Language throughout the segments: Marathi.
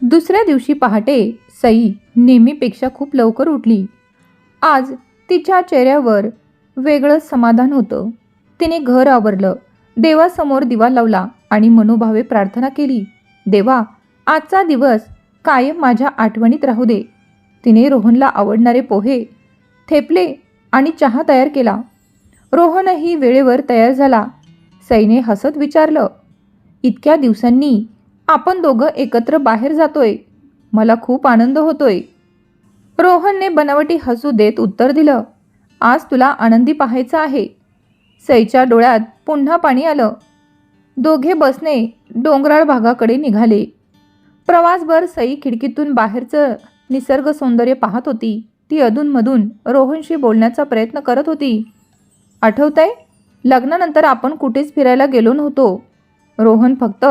दुसऱ्या दिवशी पहाटे सई नेहमीपेक्षा खूप लवकर उठली. आज तिच्या चेहऱ्यावर वेगळंच समाधान होतं. तिने घर आवरलं, देवासमोर दिवा लावला आणि मनोभावे प्रार्थना केली. देवा, आजचा दिवस कायम माझ्या आठवणीत राहू दे. तिने रोहनला आवडणारे पोहे, थेपले आणि चहा तयार केला. रोहनही वेळेवर तयार झाला. सईने हसत विचारलं, इतक्या दिवसांनी आपण दोघं एकत्र बाहेर जातोय. मला खूप आनंद होतोय. रोहनने बनावटी हसू देत उत्तर दिलं, आज तुला आनंदी पाहायचं आहे. सईच्या डोळ्यात पुन्हा पाणी आलं. दोघे बसने डोंगराळ भागाकडे निघाले. प्रवासभर सई खिडकीतून बाहेरचं निसर्ग सौंदर्य पाहत होती. ती अधूनमधून रोहनशी बोलण्याचा प्रयत्न करत होती. आठवतंय, लग्नानंतर आपण कुठेच फिरायला गेलो नव्हतो. रोहन फक्त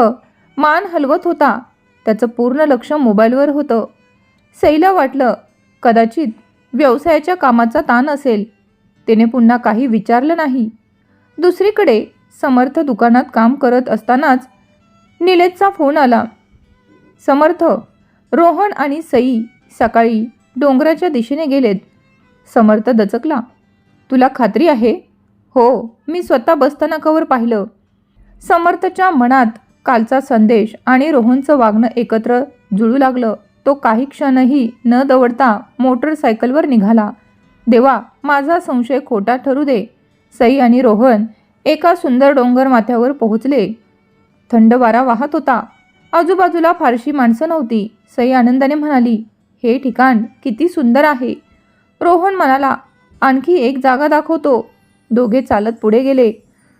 मान हलवत होता. त्याचं पूर्ण लक्ष मोबाईलवर होतं. सईला वाटलं, कदाचित व्यवसायाच्या कामाचा ताण असेल. तिने पुन्हा काही विचारलं नाही. दुसरीकडे समर्थ दुकानात काम करत असतानाच निलेशचा फोन आला. समर्थ, रोहन आणि सई सकाळी डोंगराच्या दिशेने गेलेत. समर्थ दचकला. तुला खात्री आहे? हो, मी स्वतः बसस्थानकावर पाहिलं. समर्थच्या मनात कालचा संदेश आणि रोहनचं वागणं एकत्र जुळू लागलं. तो काही क्षणही न दवडता मोटरसायकलवर निघाला. देवा, माझा संशय खोटा ठरू दे. सई आणि रोहन एका सुंदर डोंगर माथ्यावर पोहोचले. थंड वारा वाहत होता. आजूबाजूला फारशी माणसं नव्हती. सई आनंदाने म्हणाली, हे ठिकाण किती सुंदर आहे. रोहन म्हणाला, आणखी एक जागा दाखवतो. दोघे चालत पुढे गेले.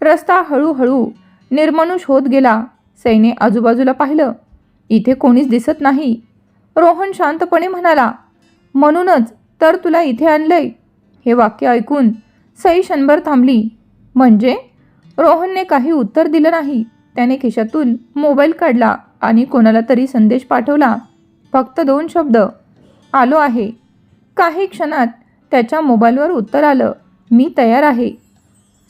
रस्ता हळूहळू निर्मनुष होत गेला. सईने आजूबाजूला पाहिलं. इथे कोणीच दिसत नाही. रोहन शांतपणे म्हणाला, म्हणूनच तर तुला इथे आणलंय. हे वाक्य ऐकून सई क्षणभर थांबली. म्हणजे? रोहनने काही उत्तर दिलं नाही. त्याने खिशातून मोबाईल काढला आणि कोणाला तरी संदेश पाठवला. फक्त 2 शब्द, आलो आहे. काही क्षणात त्याच्या मोबाईलवर उत्तर आलं, मी तयार आहे.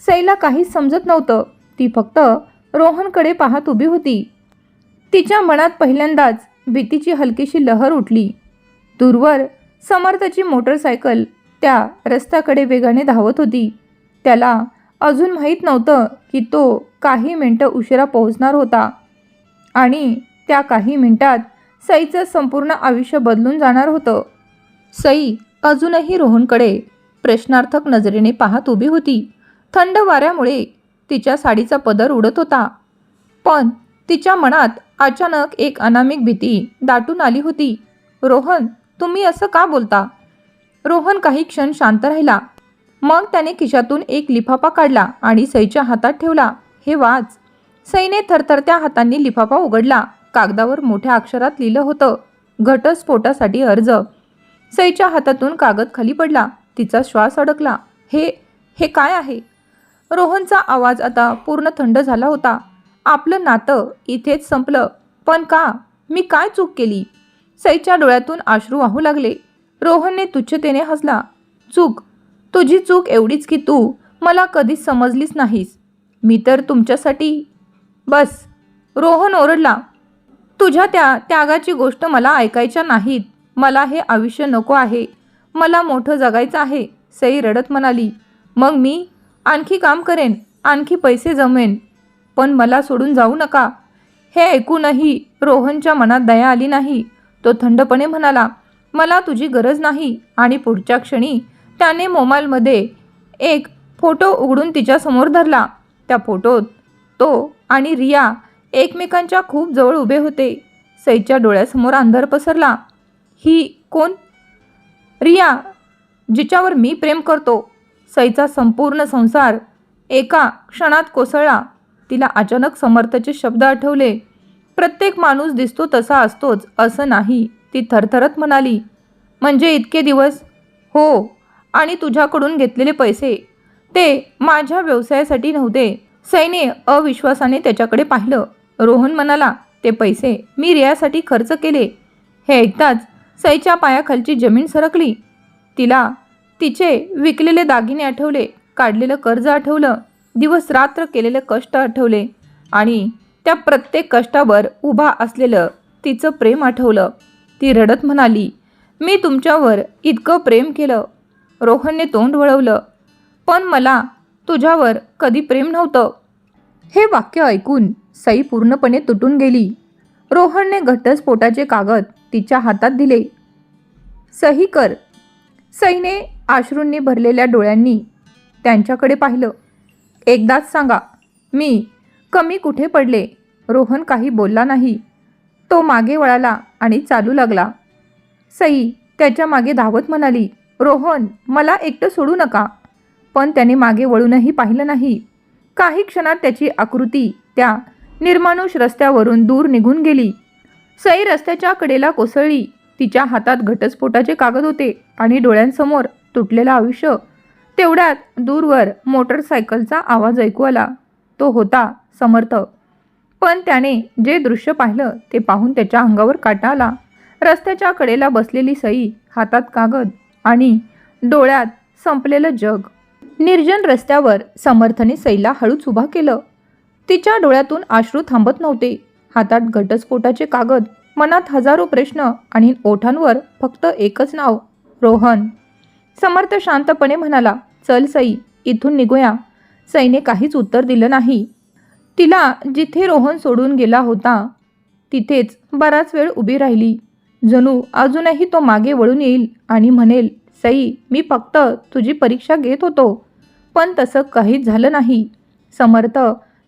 सईला काहीच समजत नव्हतं. ती फक्त रोहनकडे पाहत उभी होती. तिच्या मनात पहिल्यांदाच भीतीची हलकीशी लहर उठली. दूरवर समर्थची मोटरसायकल त्या रस्त्याकडे वेगाने धावत होती. त्याला अजून माहीत नव्हतं की तो काही मिनिटं उशिरा पोहोचणार होता आणि त्या काही मिनिटात सईचं संपूर्ण आयुष्य बदलून जाणार होतं. सई अजूनही रोहनकडे प्रश्नार्थक नजरेने पाहत उभी होती. थंड वाऱ्यामुळे तिच्या साडीचा पदर उडत होता. पण तिच्या मनात अचानक एक अनामिक भीती दाटून आली होती. रोहन, तुम्ही असं का बोलता? रोहन काही क्षण शांत राहिला. मग त्याने खिशातून एक लिफाफा काढला आणि सईच्या हातात ठेवला. हे वाच. सईने थरथरत्या हातांनी लिफाफा उघडला. कागदावर मोठ्या अक्षरात लिहिलं होतं, घटस्फोटासाठी अर्ज. सईच्या हातातून कागद खाली पडला. तिचा श्वास अडकला. हे काय आहे? रोहनचा आवाज आता पूर्ण थंड झाला होता. आपलं नातं इथेच संपलं. पण का? मी काय चूक केली? सईच्या डोळ्यातून अश्रू वाहू लागले. रोहनने तुच्छतेने हसला. चूक? तुझी चूक एवढीच की तू मला कधीच समजलीच नाहीस. मी तर तुमच्यासाठी बस. रोहन ओरडला. तुझ्या त्या त्यागाची गोष्ट मला ऐकायच्या नाहीत. मला हे आयुष्य नको आहे. मला मोठं जगायचं आहे. सई रडत म्हणाली. मग मी आणखी काम करेन, आणखी पैसे जमवेन, पण मला सोडून जाऊ नका. हे ऐकूनही रोहनच्या मनात दया आली नाही. तो थंडपणे म्हणाला, मला तुझी गरज नाही. आणि पुढच्या क्षणी त्याने मोबाईलमध्ये एक फोटो उघडून तिच्यासमोर धरला. त्या फोटोत तो आणि रिया एकमेकांच्या खूप जवळ उभे होते. सईच्या डोळ्यासमोर अंधार पसरला. ही कोण? रिया, जिच्यावर मी प्रेम करतो. सईचा संपूर्ण संसार एका क्षणात कोसळला. तिला अचानक समर्थचे शब्द आठवले. प्रत्येक माणूस दिसतो तसा असतोच असं नाही. ती थरथरत म्हणाली, म्हणजे इतके दिवस? हो, आणि तुझ्याकडून घेतलेले पैसे ते माझ्या व्यवसायासाठी नव्हते. सईने अविश्वासाने त्याच्याकडे पाहिलं. रोहन म्हणाला, ते पैसे मी रियासाठी खर्च केले. हे ऐकताच सईच्या पायाखालची जमीन सरकली. तिला तिचे विकलेले दागिने आठवले, काढलेलं कर्ज आठवलं, दिवस रात्र केलेले कष्ट आठवले आणि त्या प्रत्येक कष्टावर उभा असलेलं तिचं प्रेम आठवलं. ती रडत म्हणाली, मी तुमच्यावर इतकं प्रेम केलं. रोहनने तोंड वळवलं, पण मला तुझ्यावर कधी प्रेम नव्हतं. हे वाक्य ऐकून सई पूर्णपणे तुटून गेली. रोहनने घटस्फोटाचे कागद तिच्या हातात दिले. सही कर. सईने अश्रूंनी भरलेल्या डोळ्यांनी त्यांच्याकडे पाहिलं. एकदाच सांगा, मी कमी कुठे पडले? रोहन काही बोलला नाही. तो मागे वळाला आणि चालू लागला. सई त्याच्या मागे धावत म्हणाली, रोहन, मला एकटं सोडू नका. पण त्याने मागे वळूनही पाहिलं नाही. काही क्षणात त्याची आकृती त्या निर्मानुष रस्त्यावरून दूर निघून गेली. सई रस्त्याच्या कडेला कोसळली. तिच्या हातात घटस्फोटाचे कागद होते आणि डोळ्यांसमोर तुटलेलं आयुष्य. तेवढ्यात दूरवर मोटरसायकलचा आवाज ऐकू आला. तो होता समर्थ. पण त्याने जे दृश्य पाहिलं ते पाहून त्याच्या अंगावर काटा आला. रस्त्याच्या कडेला बसलेली सई, हातात कागद आणि डोळ्यात संपलेलं जग. निर्जन रस्त्यावर समर्थने सईला हळूच उभा केलं. तिच्या डोळ्यातून अश्रू थांबत नव्हते. हातात घटस्फोटाचे कागद, मनात हजारो प्रश्न आणि ओठांवर फक्त एकच नाव, रोहन. समर्थ शांतपणे म्हणाला, चल सई, इथून निघूया. सईने काहीच उत्तर दिलं नाही. तिला जिथे रोहन सोडून गेला होता तिथेच बराच वेळ उभी राहिली. जणू अजूनही तो मागे वळून येईल आणि म्हणेल, सई, मी फक्त तुझी परीक्षा घेत होतो. पण तसं काहीच झालं नाही. समर्थ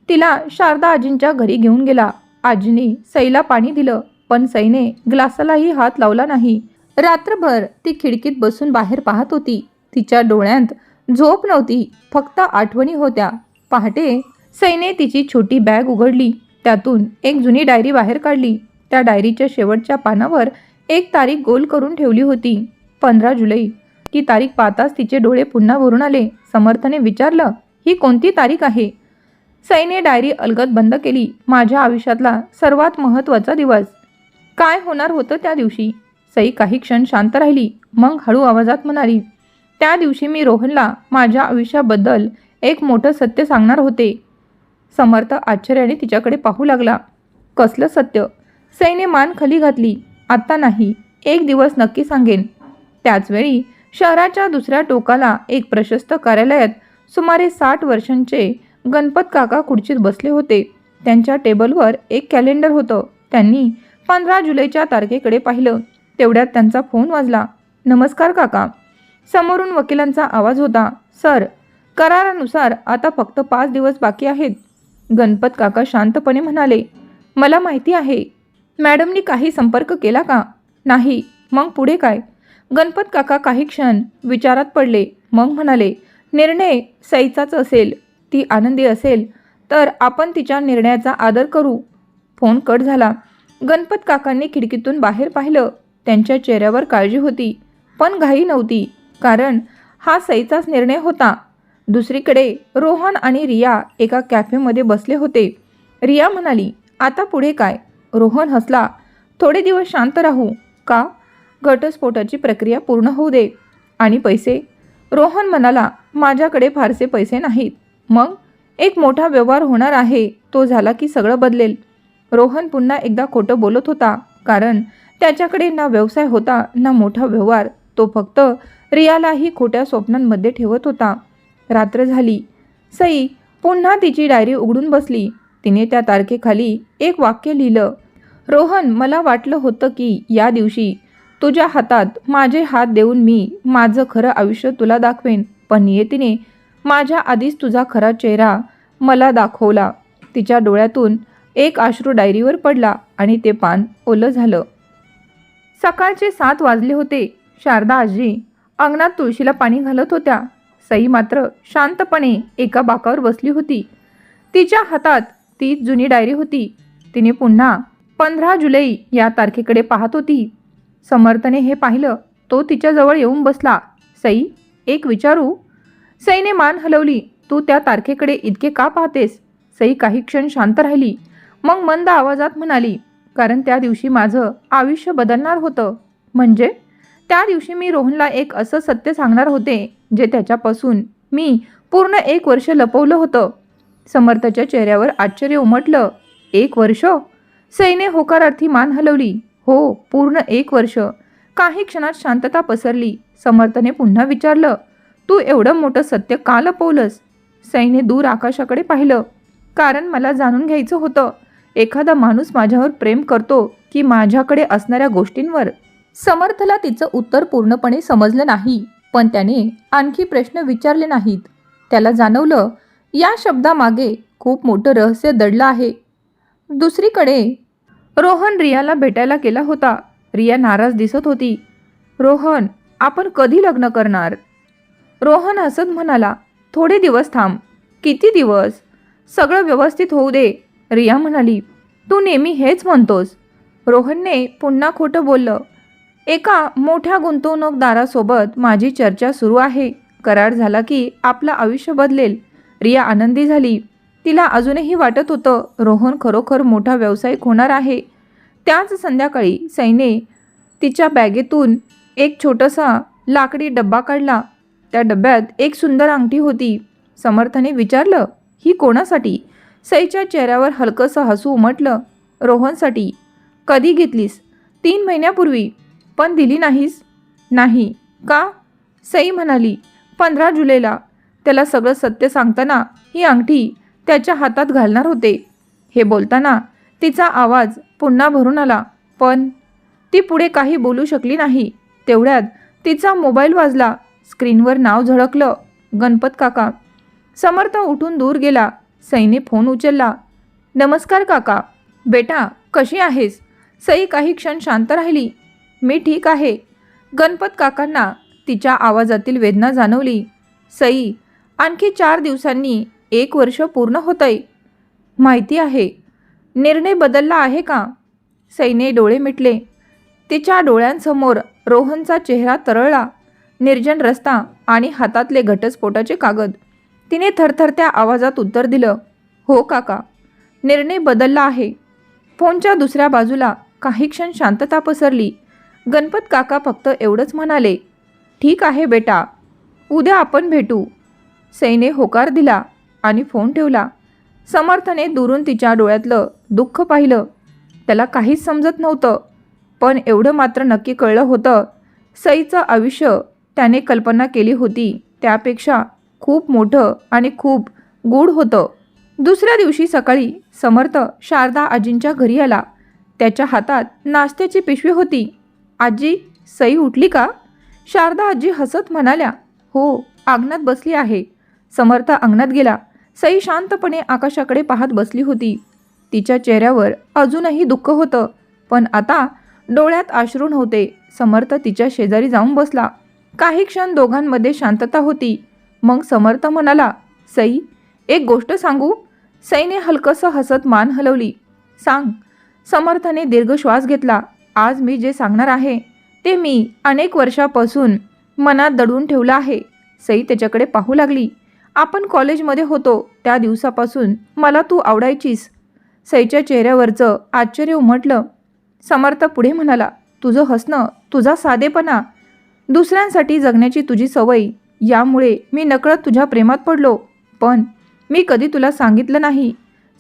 तिला शारदा आजींच्या घरी घेऊन गेला. आजीने सईला पाणी दिलं, पण सईने ग्लासालाही हात लावला नाही. रात्रभर ती खिडकीत बसून बाहेर पाहत होती. तिच्या डोळ्यात झोप नव्हती, फक्त आठवणी होत्या. पहाटे सईने तिची छोटी बॅग उघडली. त्यातून एक जुनी डायरी बाहेर काढली. त्या डायरीच्या शेवटच्या पानावर एक तारीख गोल करून ठेवली होती, 15 जुलै. ती तारीख पाहताच तिचे डोळे पुन्हा भरून आले. समर्थने विचारलं, ही कोणती तारीख आहे? सईने डायरी अलगद बंद केली. माझ्या आयुष्यातला सर्वात महत्त्वाचा दिवस. काय होणार होतं त्या दिवशी? सई काही क्षण शांत राहिली. मग हळू आवाजात म्हणाली, त्या दिवशी मी रोहनला माझ्या आयुष्याबद्दल एक मोठं सत्य सांगणार होते. समर्थ आश्चर्याने तिच्याकडे पाहू लागला. कसलं सत्य? सईने मान खाली घातली. आत्ता नाही, एक दिवस नक्की सांगेन. त्याचवेळी शहराच्या दुसऱ्या टोकाला एक प्रशस्त कार्यालयात सुमारे 60 वर्षांचे गणपत काका खुर्चीत बसले होते. त्यांच्या टेबलवर एक कॅलेंडर होतं. त्यांनी 15 जुलैच्या तारखेकडे पाहिलं. तेवढ्यात त्यांचा फोन वाजला. नमस्कार काका. समोरून वकिलांचा आवाज होता. सर, करारानुसार आता फक्त 5 दिवस बाकी आहेत. गणपत काका शांतपणे म्हणाले, मला माहिती आहे. मॅडमनी काही संपर्क केला का? नाही. मग पुढे काय? गणपत काका काही क्षण विचारात पडले. मग म्हणाले, निर्णय सईचाच असेल. ती आनंदी असेल तर आपण तिच्या निर्णयाचा आदर करू. फोन कट झाला. गणपत काकांनी खिडकीतून बाहेर पाहिलं. त्यांच्या चेहऱ्यावर काळजी होती, पण घाई नव्हती, कारण हा सईचाच निर्णय होता. दुसरीकडे रोहन आणि रिया एका कॅफेमध्ये बसले होते. रिया म्हणाली, आता पुढे काय? रोहन हसला, थोडे दिवस शांत राहू. का? घटस्फोटाची प्रक्रिया पूर्ण होऊ दे. आणि पैसे? रोहन म्हणाला, माझ्याकडे फारसे पैसे नाहीत. मग? एक मोठा व्यवहार होणार आहे, तो झाला की सगळं बदलेल. रोहन पुन्हा एकदा खोटं बोलत होता, कारण त्याच्याकडे ना व्यवसाय होता ना मोठा व्यवहार. तो फक्त रियालाही खोट्या स्वप्नांमध्ये ठेवत होता. रात्र झाली. सई पुन्हा तिची डायरी उघडून बसली. तिने त्या तारखेखाली एक वाक्य लिहिलं, रोहन, मला वाटलं होतं की या दिवशी तुझ्या हातात माझे हात देऊन मी माझं खरं आयुष्य तुला दाखवेन, पण नियतीने माझ्या आधीच तुझा खरा चेहरा मला दाखवला. तिच्या डोळ्यातून एक अश्रू डायरीवर पडला आणि ते पान ओलं झालं. सकाळचे 7 वाजले होते. शारदा आजी अंगणात तुळशीला पाणी घालत होत्या. सई मात्र शांतपणे एका बाकावर बसली होती. तिच्या हातात ती जुनी डायरी होती. तिने पुन्हा 15 जुलै या तारखेकडे पाहत होती. समर्थने हे पाहिलं. तो तिच्याजवळ येऊन बसला. सई, एक विचारू? सईने मान हलवली. तू त्या तारखेकडे इतके का पाहतेस? सई काही क्षण शांत राहिली. मग मंद आवाजात म्हणाली, कारण त्या दिवशी माझं आयुष्य बदलणार होतं. म्हणजे? त्या दिवशी मी रोहनला एक असं सत्य सांगणार होते जे त्याच्यापासून मी पूर्ण 1 वर्ष लपवलं होतं. समर्थच्या चेहऱ्यावर आश्चर्य उमटलं. 1 वर्ष? सईने होकारार्थी मान हलवली. हो, पूर्ण 1 वर्ष. काही क्षणात शांतता पसरली. समर्थने पुन्हा विचारलं, तू एवढं मोठं सत्य का लपवलंस? सईने दूर आकाशाकडे पाहिलं. कारण मला जाणून घ्यायचं होतं, एखादा माणूस माझ्यावर प्रेम करतो की माझ्याकडे असणाऱ्या गोष्टींवर. समर्थला तिचं उत्तर पूर्णपणे समजलं नाही, पण त्याने आणखी प्रश्न विचारले नाहीत. त्याला जाणवलं, या शब्दामागे खूप मोठं रहस्य दडलं आहे. दुसरीकडे रोहन रियाला भेटायला गेला होता. रिया नाराज दिसत होती. रोहन, आपण कधी लग्न करणार? रोहन हसत म्हणाला, थोडे दिवस थांब. किती दिवस? सगळं व्यवस्थित होऊ दे. रिया म्हणाली, तू नेहमी हेच म्हणतोस. रोहनने पुन्हा खोटं बोललं. एका मोठ्या गुंतवणूकदारासोबत माझी चर्चा सुरू आहे. करार झाला की आपलं आयुष्य बदलेल. रिया आनंदी झाली. तिला अजूनही वाटत होतं रोहन खरोखर मोठा व्यावसायिक होणार आहे. त्याच संध्याकाळी सईने तिच्या बॅगेतून एक छोटासा लाकडी डब्बा काढला. त्या डब्यात एक सुंदर अंगठी होती. समर्थने विचारलं, ही कोणासाठी? सईच्या चेहऱ्यावर हलकंसं हसू उमटलं. रोहनसाठी. कधी घेतलीस? 3 महिन्यापूर्वी. पण दिली नाहीस? नाही. का? सई म्हणाली, 15 जुलैला. त्याला सगळं सत्य सांगताना ही अंगठी त्याच्या हातात घालणार होते. हे बोलताना तिचा आवाज पुन्हा भरून आला. पण ती पुढे काही बोलू शकली नाही. तेवढ्यात तिचा मोबाईल वाजला. स्क्रीनवर नाव झळकलं, गणपत काका. समर्थ उठून दूर गेला. सईने फोन उचलला. नमस्कार काका. बेटा, कशी आहेस? सई काही क्षण शांत राहिली. मी ठीक आहे. गणपत काकांना तिच्या आवाजातील वेदना जाणवली. सई, आणखी 4 दिवसांनी 1 वर्ष पूर्ण होतंय. माहिती आहे. निर्णय बदलला आहे का? सईने डोळे मिटले. तिच्या डोळ्यांसमोर रोहनचा चेहरा तरळला. निर्जन रस्ता आणि हातातले घटस्फोटाचे कागद. तिने थरथरत्या आवाजात उत्तर दिलं, हो काका, निर्णय बदलला आहे. फोनच्या दुसऱ्या बाजूला काही क्षण शांतता पसरली. गणपत काका फक्त एवढंच म्हणाले, ठीक आहे बेटा, उद्या आपण भेटू. सईने होकार दिला आणि फोन ठेवला. समर्थने दुरून तिच्या डोळ्यातलं दुःख पाहिलं. त्याला काहीच समजत नव्हतं, पण एवढं मात्र नक्की कळलं होतं, सईचं आयुष्य त्याने कल्पना केली होती त्यापेक्षा खूप मोठं आणि खूप गूढ होतं. दुसऱ्या दिवशी सकाळी समर्थ शारदा आजींच्या घरी आला. त्याच्या हातात नाश्त्याची पिशवी होती. आजी, सई उठली का? शारदा आजी हसत म्हणाल्या, हो, अंगणात बसली आहे. समर्थ अंगणात गेला. सई शांतपणे आकाशाकडे पाहत बसली होती. तिच्या चेहऱ्यावर अजूनही दुःख होतं, पण आता डोळ्यात अश्रू नव्हते. समर्थ तिच्या शेजारी जाऊन बसला. काही क्षण दोघांमध्ये शांतता होती. मग समर्थ म्हणाला, सई, एक गोष्ट सांगू? सईने हलकंसं हसत मान हलवली. सांग. समर्थने दीर्घ श्वास घेतला. आज मी जे सांगणार आहे ते मी अनेक वर्षापासून मनात दडवून ठेवलं आहे. सई त्याच्याकडे पाहू लागली. आपण कॉलेजमध्ये होतो त्या दिवसापासून मला तू आवडायचीस. सईच्या चेहऱ्यावरचं आश्चर्य उमटलं. समर्थ पुढे म्हणाला, तुझं हसणं, तुझा साधेपणा, दुसऱ्यांसाठी जगण्याची तुझी सवय, यामुळे मी नकळत तुझ्या प्रेमात पडलो. पण मी कधी तुला सांगितलं नाही.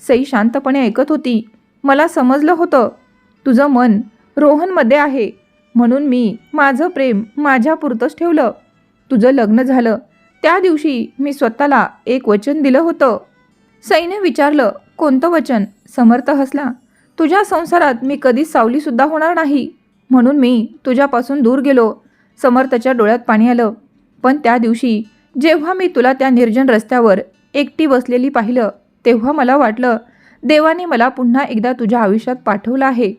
सई शांतपणे ऐकत होती. मला समजलं होतं तुझं मन रोहनमध्ये आहे, म्हणून मी माझं प्रेम माझ्यापुरतंच ठेवलं. तुझं लग्न झालं त्या दिवशी मी स्वतःला एक वचन दिलं होतं. सईने विचारलं, कोणतं वचन? समर्थ हसला. तुझ्या संसारात मी कधीच सावलीसुद्धा होणार नाही, म्हणून मी तुझ्यापासून दूर गेलो. समर्थच्या डोळ्यात पाणी आलं. पण त्या दिवशी जेव्हा मी तुला त्या निर्जन रस्त्यावर एकटी बसलेली पाहिलं, तेव्हा मला वाटलं देवाने मला पुन्हा एकदा तुझ्या आयुष्यात पाठवलं आहे.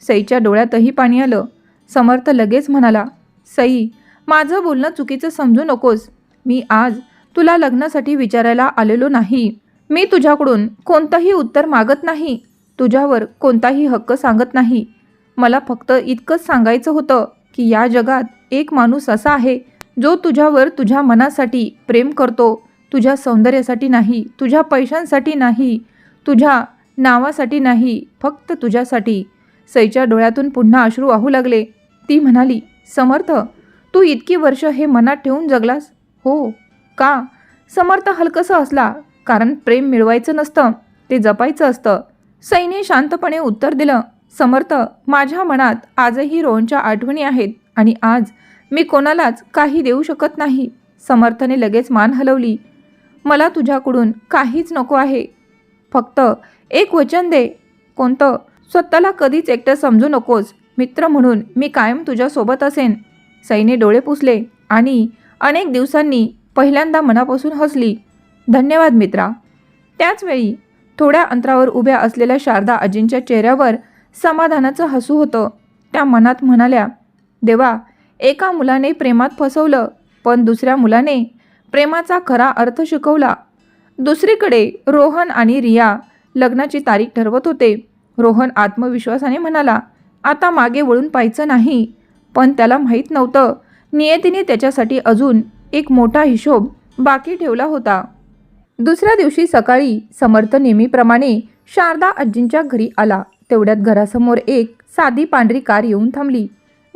सईच्या डोळ्यातही पाणी आलं. समर्थ लगेच म्हणाला, सई, माझं बोलणं चुकीचं समजू नकोस. मी आज तुला लग्नासाठी विचारायला आलेलो नाही. मी तुझ्याकडून कोणतंही उत्तर मागत नाही, तुझ्यावर कोणताही हक्क सांगत नाही. मला फक्त इतकंच सांगायचं होतं की या जगात एक माणूस असा आहे जो तुझ्यावर तुझ्या मनासाठी प्रेम करतो, तुझ्या सौंदर्यासाठी नाही, तुझ्या पैशांसाठी नाही, तुझ्या नावासाठी नाही, फक्त तुझ्यासाठी. सईच्या डोळ्यातून पुन्हा अश्रू वाहू लागले. ती म्हणाली, समर्थ, तू इतकी वर्ष हे मनात ठेवून जगलास? हो. का? समर्थ हलकंसं हसला. कारण प्रेम मिळवायचं नसतं, ते जपायचं असतं. सईने शांतपणे उत्तर दिलं, समर्थ, माझ्या मनात आजही रोहनच्या आठवणी आहेत आणि आज मी कोणालाच काही देऊ शकत नाही. समर्थने लगेच मान हलवली. मला तुझ्याकडून काहीच नको आहे. फक्त एक वचन दे. कोणतं? स्वतःला कधीच एकटं समजू नकोस. मित्र म्हणून मी कायम तुझ्यासोबत असेन. सईने डोळे पुसले आणि अनेक दिवसांनी पहिल्यांदा मनापासून हसली. धन्यवाद मित्रा. त्याचवेळी थोड्या अंतरावर उभ्या असलेल्या शारदा आजींच्या चेहऱ्यावर समाधानाचं हसू होतं. त्या मनात म्हणाल्या, देवा, एका मुलाने प्रेमात फसवलं, पण दुसऱ्या मुलाने प्रेमाचा खरा अर्थ शिकवला. दुसरीकडे रोहन आणि रिया लग्नाची तारीख ठरवत होते. रोहन आत्मविश्वासाने म्हणाला, आता मागे वळून पाहायचं नाही. पण त्याला माहीत नव्हतं, नियतीने त्याच्यासाठी अजून एक मोठा हिशोब बाकी ठेवला होता. दुसऱ्या दिवशी सकाळी समर्थ नेहमीप्रमाणे शारदा आजींच्या घरी आला. तेवढ्यात घरासमोर एक साधी पांढरी कार येऊन थांबली.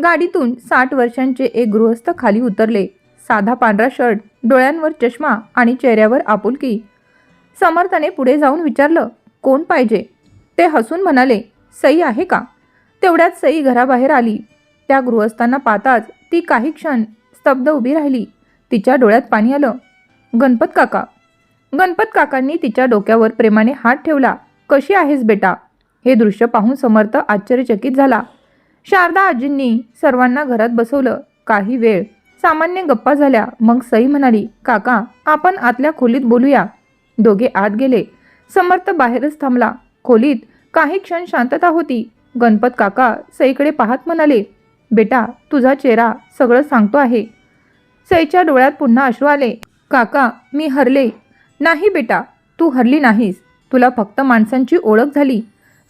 गाडीतून 60 वर्षांचे एक गृहस्थ खाली उतरले. साधा पांढरा शर्ट, डोळ्यांवर चष्मा आणि चेहऱ्यावर आपुलकी. समर्थने पुढे जाऊन विचारलं, कोण पाहिजे? ते हसून म्हणाले, सई आहे का? तेवढ्यात सई घराबाहेर आली. त्या गृहस्थांना पाहताच ती काही क्षण स्तब्ध उभी राहिली. तिच्या डोळ्यात पाणी आलं. गणपत काका. गणपत काकांनी तिच्या डोक्यावर प्रेमाने हात ठेवला. कशी आहेस बेटा? हे दृश्य पाहून समर्थ आश्चर्यचकित झाला. शारदा आजींनी सर्वांना घरात बसवलं. काही वेळ सामान्य गप्पा झाल्या. मग सई म्हणाली, काका, आपण आतल्या खोलीत बोलूया. दोघे आत गेले. समर्थ बाहेरच थांबला. खोलीत काही क्षण शांतता होती. गणपत काका सईकडे पाहत म्हणाले, बेटा, तुझा चेहरा सगळं सांगतो आहे. सईच्या डोळ्यात पुन्हा अश्रू आले. काका, मी हरले. नाही बेटा, तू हरली नाहीस. तुला फक्त माणसांची ओळख झाली.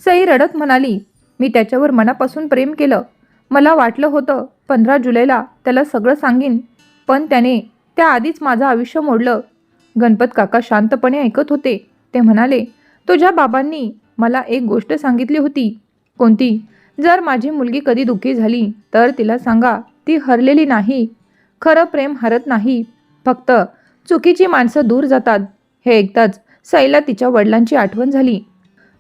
सई रडत म्हणाली, मी त्याच्यावर मनापासून प्रेम केलं. मला वाटलं होतं 15 जुलैला त्याला सगळं सांगीन, पण त्याने त्याआधीच माझं आयुष्य मोडलं. गणपत काका शांतपणे ऐकत होते. ते म्हणाले, तुझ्या बाबांनी मला एक गोष्ट सांगितली होती. कोणती? जर माझी मुलगी कधी दुःखी झाली तर तिला सांगा, ती हरलेली नाही. खरं प्रेम हरत नाही. फक्त चुकीची माणसं दूर जातात. हे ऐकताच सईला तिच्या वडिलांची आठवण झाली.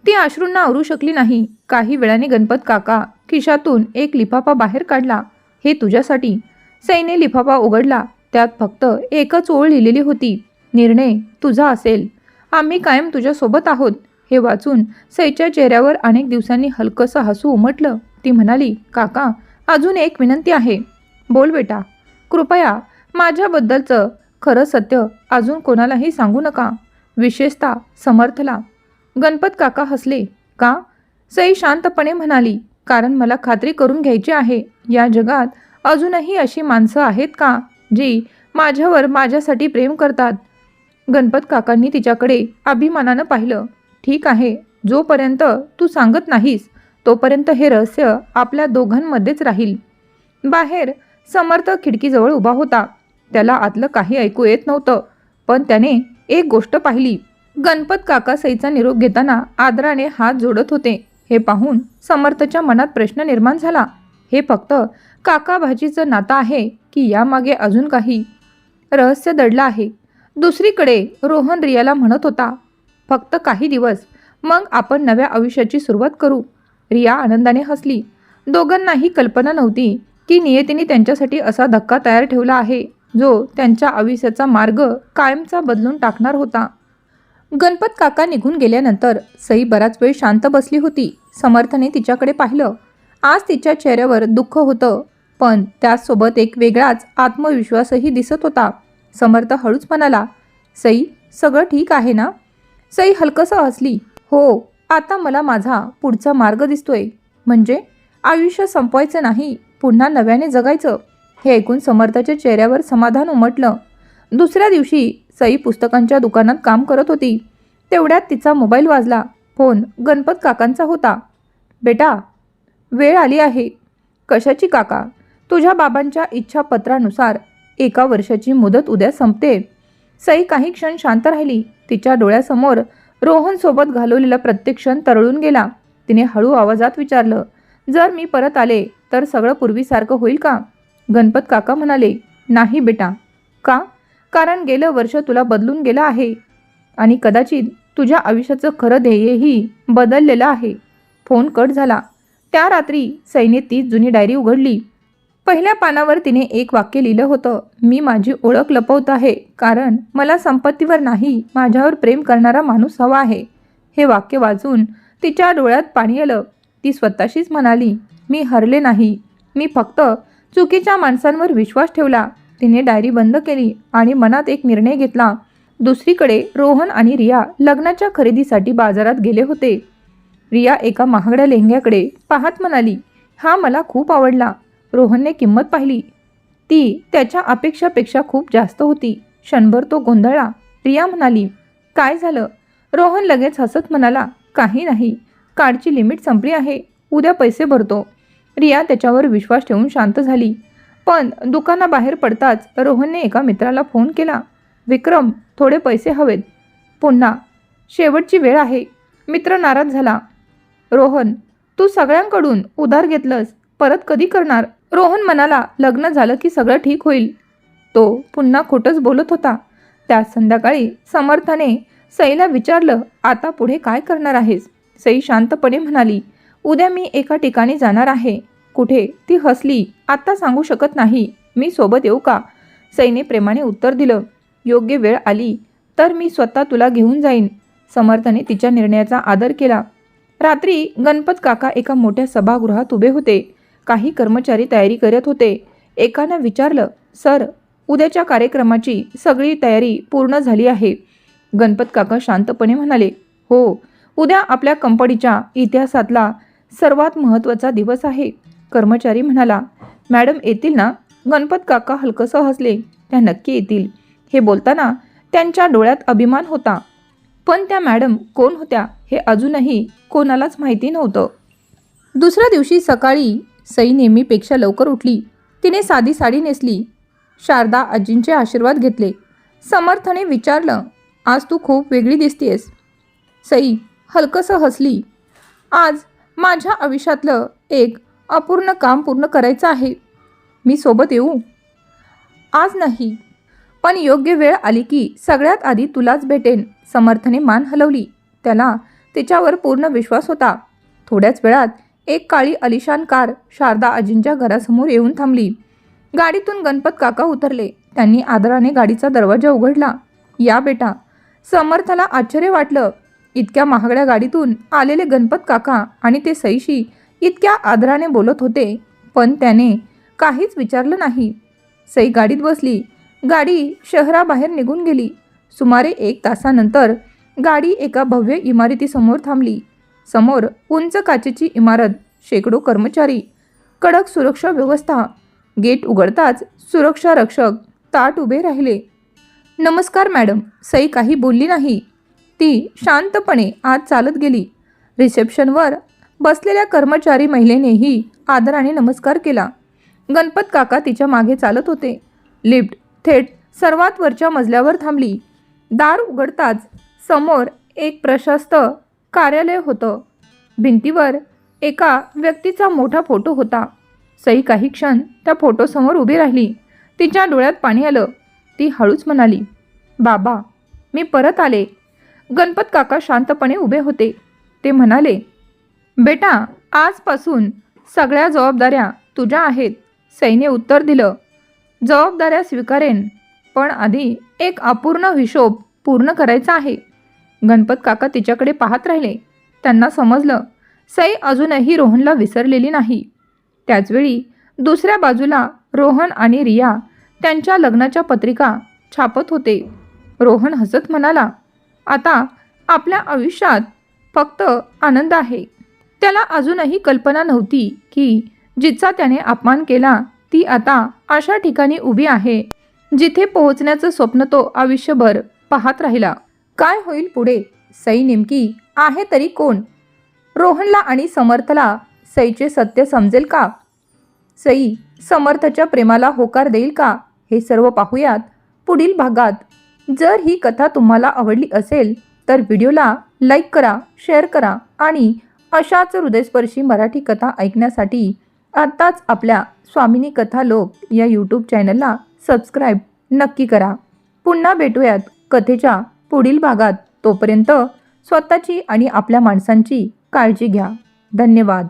ती अश्रूंना आवरू शकली नाही. काही वेळाने गणपत काका खिशातून एक लिफाफा बाहेर काढला. हे तुझ्यासाठी. सईने लिफाफा उघडला. त्यात फक्त एकच ओळ लिहिलेली होती, निर्णय तुझा असेल. आम्ही कायम तुझ्यासोबत आहोत. हे वाचून सईच्या चेहऱ्यावर अनेक दिवसांनी हलकंसं हसू उमटलं. ती म्हणाली, काका, अजून एक विनंती आहे. बोल बेटा. कृपया माझ्याबद्दलचं खरं सत्य अजून कोणालाही सांगू नका, विशेषतः समर्थला. गणपत काका हसले. का? सई शांतपणे म्हणाली, कारण मला खात्री करून घ्यायची आहे, या जगात अजूनही अशी माणसं आहेत का जी माझ्यावर माझ्यासाठी प्रेम करतात. गणपत काकांनी तिच्याकडे अभिमानानं पाहिलं. ठीक आहे, जोपर्यंत तू सांगत नाहीस तोपर्यंत हे रहस्य आपल्या दोघांमध्येच राहील. बाहेर समर्थ खिडकीजवळ उभा होता. त्याला आतलं काही ऐकू येत नव्हतं, पण त्याने एक गोष्ट पाहिली. गणपत काका सईचा निरोप घेताना आदराने हात जोडत होते. हे पाहून समर्थच्या मनात प्रश्न निर्माण झाला. हे फक्त काका भाजीचं नातं आहे की यामागे अजून काही रहस्य दडलं आहे? दुसरीकडे रोहन रियाला म्हणत होता, फक्त काही दिवस, मग आपण नव्या आयुष्याची सुरुवात करू. रिया आनंदाने हसली. दोघांनाही कल्पना नव्हती की नियतीने त्यांच्यासाठी असा धक्का तयार ठेवला आहे जो त्यांच्या आयुष्याचा मार्ग कायमचा बदलून टाकणार होता. गणपत काका निघून गेल्यानंतर सई बराच वेळ शांत बसली होती. समर्थने तिच्याकडे पाहिलं. आज तिच्या चेहऱ्यावर दुःख होतं, पण त्याचसोबत एक वेगळाच आत्मविश्वासही दिसत होता. समर्थ हळूच म्हणाला, सई, सगळं ठीक आहे ना? सई हलकसं हसली. हो, आता मला माझा पुढचा मार्ग दिसतोय. म्हणजे आयुष्य संपवायचं नाही, पुन्हा नव्याने जगायचं. हे ऐकून समर्थाच्या चेहऱ्यावर समाधान उमटलं. दुसऱ्या दिवशी सई पुस्तकांच्या दुकानात काम करत होती. तेवढ्यात तिचा मोबाईल वाजला. फोन गणपत काकांचा होता. बेटा, वेळ आली आहे. कशाची काका? तुझ्या बाबांच्या इच्छापत्रानुसार 1 वर्षाची मुदत उद्या संपते. सई काही क्षण शांत राहिली. तिच्या डोळ्यासमोर रोहनसोबत घालवलेला प्रत्येक क्षण तरळून गेला. तिने हळू आवाजात विचारलं, जर मी परत आले तर सगळं पूर्वीसारखं होईल का? गणपत काका म्हणाले, नाही बेटा. का? कारण गेलं वर्ष तुला बदलून गेलं आहे आणि कदाचित तुझ्या आयुष्याचं खरं ध्येयही बदललेलं आहे. फोन कट झाला. त्या रात्री सईने तीच जुनी डायरी उघडली. पहिल्या पानावर तिने एक वाक्य लिहिलं होतं, मी माझी ओळख लपवत आहे कारण मला संपत्तीवर नाही, माझ्यावर प्रेम करणारा माणूस हवा आहे. हे वाक्य वाचून तिच्या डोळ्यात पाणी आलं. ती स्वतःशीच म्हणाली, मी हरले नाही, मी फक्त चुकीच्या माणसांवर विश्वास ठेवला. तिने डायरी बंद केली आणि मनात एक निर्णय घेतला. दुसरीकडे रोहन आणि रिया लग्नाच्या खरेदीसाठी बाजारात गेले होते. रिया एका महागड्या लेहंग्याकडे पाहत म्हणाली, हा मला खूप आवडला. रोहनने किंमत पाहिली. ती त्याच्या अपेक्षापेक्षा खूप जास्त होती. क्षणभर तो गोंधळला. रिया म्हणाली, काय झालं? रोहन लगेच हसत म्हणाला, काही नाही, कार्डची लिमिट संपली आहे, उद्या पैसे भरतो. रिया त्याच्यावर विश्वास ठेवून शांत झाली. पण दुकानाबाहेर पडताच रोहनने एका मित्राला फोन केला, विक्रम, थोडे पैसे हवेत, पुन्हा शेवटची वेळ आहे. मित्र नाराज झाला, रोहन, तू सगळ्यांकडून उधार घेतलंस, परत कधी करणार? रोहन म्हणाला, लग्न झालं की सगळं ठीक होईल. तो पुन्हा खोटंच बोलत होता. त्या संध्याकाळी समर्थाने सईला विचारलं, आता पुढे काय करणार आहेस? सई शांतपणे म्हणाली, उद्या मी एका ठिकाणी जाणार आहे. कुठे? ती हसली, आत्ता सांगू शकत नाही, मी सोबत येऊ का? सईने प्रेमाने उत्तर दिलं, योग्य वेळ आली तर मी स्वतः तुला घेऊन जाईन. समर्थाने तिच्या निर्णयाचा आदर केला. रात्री गणपत काका एका मोठ्या सभागृहात उभे होते. काही कर्मचारी तयारी करत होते. एकानं विचारलं, सर, उद्याच्या कार्यक्रमाची सगळी तयारी पूर्ण झाली आहे? गणपत काका शांतपणे म्हणाले, हो, उद्या आपल्या कंपनीच्या इतिहासातला सर्वात महत्त्वाचा दिवस आहे. कर्मचारी म्हणाला, मॅडम येतील ना? गणपत काका हलकसं हसले, त्या नक्की येतील. हे बोलताना त्यांच्या डोळ्यात अभिमान होता. पण त्या मॅडम कोण होत्या हे अजूनही कोणालाच माहिती नव्हतं. दुसऱ्या दिवशी सकाळी सई नेहमीपेक्षा लवकर उठली. तिने साधी साडी नेसली. शारदा आजींचे आशीर्वाद घेतले. समर्थने विचारलं, आज तू खूप वेगळी दिसतेस. सई हलकसं हसली, आज माझ्या आयुष्यातलं एक अपूर्ण काम पूर्ण करायचं आहे. मी सोबत येऊ? आज नाही, पण योग्य वेळ आली की सगळ्यात आधी तुलाच भेटेन. समर्थने मान हलवली. त्याला तिच्यावर पूर्ण विश्वास होता. थोड्याच वेळात एक काळी आलिशान कार शारदा आजींच्या घरासमोर येऊन थांबली. गाडीतून गणपत काका उतरले. त्यांनी आदराने गाडीचा दरवाजा उघडला. या बेटा. समर्थाला आश्चर्य वाटलं. इतक्या महागड्या गाडीतून आलेले गणपत काका आणि ते सईशी इतक्या आदराने बोलत होते, पण त्याने काहीच विचारलं नाही. सई गाडीत बसली. गाडी शहराबाहेर निघून गेली. सुमारे 1 तासानंतर गाडी एका भव्य इमारतीसमोर थांबली. समोर उंच काचेची इमारत, शेकडो कर्मचारी, कडक सुरक्षा व्यवस्था. गेट उघडताच सुरक्षा रक्षक ताट उभे राहिले. नमस्कार मॅडम. सई काही बोलली नाही. ती शांतपणे आत चालत गेली. रिसेप्शनवर बसलेल्या कर्मचारी महिलेनेही आदराने नमस्कार केला. गणपत काका तिच्या मागे चालत होते. लिफ्ट थेट सर्वात वरच्या मजल्यावर थांबली. दार उघडताच समोर एक प्रशस्त कार्यालय होतं. भिंतीवर एका व्यक्तीचा मोठा फोटो होता. सई काही क्षण त्या फोटोसमोर उभी राहिली. तिच्या डोळ्यात पाणी आलं. ती हळूच म्हणाली, बाबा, मी परत आले. गणपत काका शांतपणे उभे होते. ते म्हणाले, बेटा, आजपासून सगळ्या जबाबदाऱ्या तुझ्या आहेत. सईने उत्तर दिलं, जबाबदाऱ्या स्वीकारेन, पण आधी एक अपूर्ण हिशोब पूर्ण करायचा आहे. गणपत काका तिच्याकडे पाहत राहिले. त्यांना समजलं, सई अजूनही रोहनला विसरलेली नाही. त्याचवेळी दुसऱ्या बाजूला रोहन आणि रिया त्यांच्या लग्नाच्या पत्रिका छापत होते. रोहन हसत म्हणाला, आता आपल्या आयुष्यात फक्त आनंद आहे. त्याला अजूनही कल्पना नव्हती की जिचा त्याने अपमान केला ती आता अशा ठिकाणी उभी आहे जिथे पोहोचण्याचं स्वप्न तो आयुष्यभर पाहत राहिला. काय होईल पुढे? सई नेमकी आहे तरी कोण? रोहनला आणि समर्थला सईचे सत्य समजेल का? सई समर्थच्या प्रेमाला होकार देईल का? हे सर्व पाहूयात पुढील भागात. जर ही कथा तुम्हाला आवडली असेल तर व्हिडिओला लाईक करा, शेअर करा आणि अशाच हृदयस्पर्शी मराठी कथा ऐकण्यासाठी आत्ताच आपल्या स्वामिनी कथा लोक या यूट्यूब चॅनलला सबस्क्राईब नक्की करा. पुन्हा भेटूयात कथेच्या पुढील भागात. तोपर्यंत स्वतःची आणि आपल्या माणसांची काळजी घ्या. धन्यवाद.